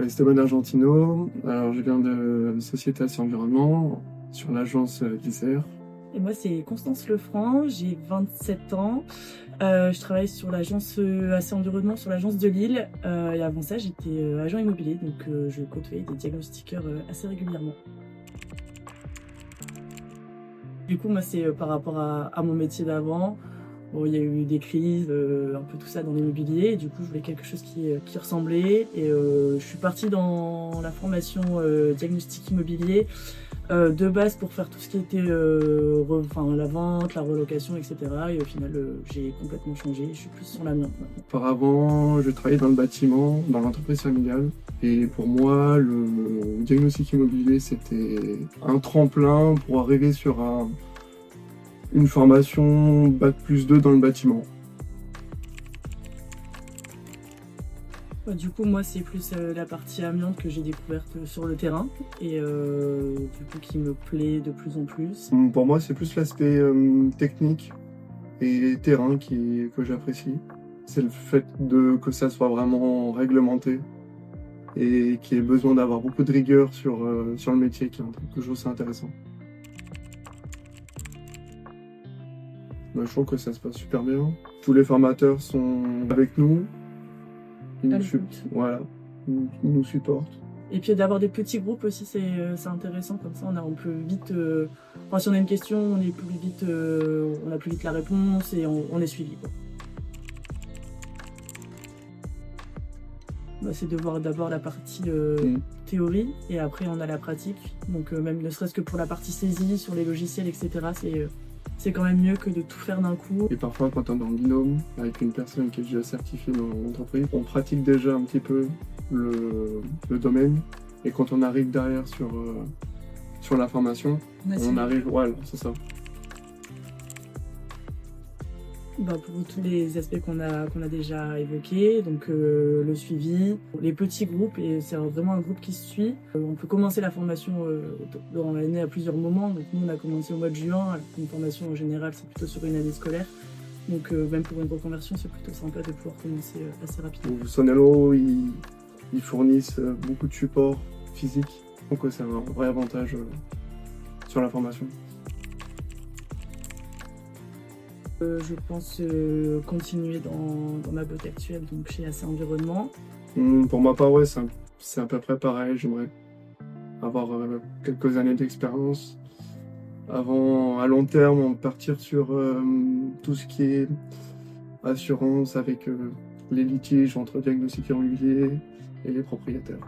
Esteban Argentino, alors je viens de Sociétas Environnement, sur l'agence d'Isère. Et moi, c'est Constance Lefranc, j'ai 27 ans. Je travaille sur l'agence AC Environnement, sur l'agence de Lille. Et avant ça, j'étais agent immobilier, donc je côtoyais des diagnostiqueurs assez régulièrement. Du coup, moi, c'est par rapport à mon métier d'avant. Bon, il y a eu des crises, un peu tout ça dans l'immobilier. Et du coup, je voulais quelque chose qui ressemblait. Et je suis partie dans la formation diagnostic immobilier de base pour faire tout ce qui était la vente, la relocation, etc. Et au final, j'ai complètement changé. Je suis plus sur l'amiante maintenant. Auparavant, je travaillais dans le bâtiment, dans l'entreprise familiale. Et pour moi, le diagnostic immobilier, c'était un tremplin pour arriver sur une formation Bac+2 dans le bâtiment. Du coup, moi, c'est plus la partie amiante que j'ai découverte sur le terrain et du coup qui me plaît de plus en plus. Pour moi, c'est plus l'aspect technique et terrain que j'apprécie. C'est le fait que ça soit vraiment réglementé et qu'il y ait besoin d'avoir beaucoup de rigueur sur le métier, qui est un truc que je trouve ça intéressant. Je trouve que ça se passe super bien. Tous les formateurs sont avec nous. Voilà, ils nous supportent. Et puis d'avoir des petits groupes aussi, c'est intéressant, comme ça on peut vite, si on a une question, on a plus vite la réponse et on est suivi, quoi. C'est de voir d'abord la partie théorie et après on a la pratique. Donc même ne serait-ce que pour la partie saisie sur les logiciels, etc. C'est quand même mieux que de tout faire d'un coup. Et parfois, quand on est en binôme avec une personne qui est déjà certifiée dans l'entreprise, on pratique déjà un petit peu le domaine. Et quand on arrive derrière sur la formation, on arrive, voilà, c'est ça. Pour tous les aspects qu'on a déjà évoqués, donc le suivi, les petits groupes, et c'est vraiment un groupe qui se suit. On peut commencer la formation dans l'année à plusieurs moments. Donc nous, on a commencé au mois de juin. Une formation en général, c'est plutôt sur une année scolaire. Donc même pour une reconversion, c'est plutôt sympa de pouvoir commencer assez rapidement. Sonello, ils fournissent beaucoup de support physique. Donc c'est un vrai avantage sur la formation. Je pense continuer dans ma boîte actuelle, donc chez AC Environnement. Pour ma part, ouais, c'est à peu près pareil. J'aimerais avoir quelques années d'expérience avant, à long terme, partir sur tout ce qui est assurance avec les litiges entre diagnostiqueurs immobiliers et les propriétaires.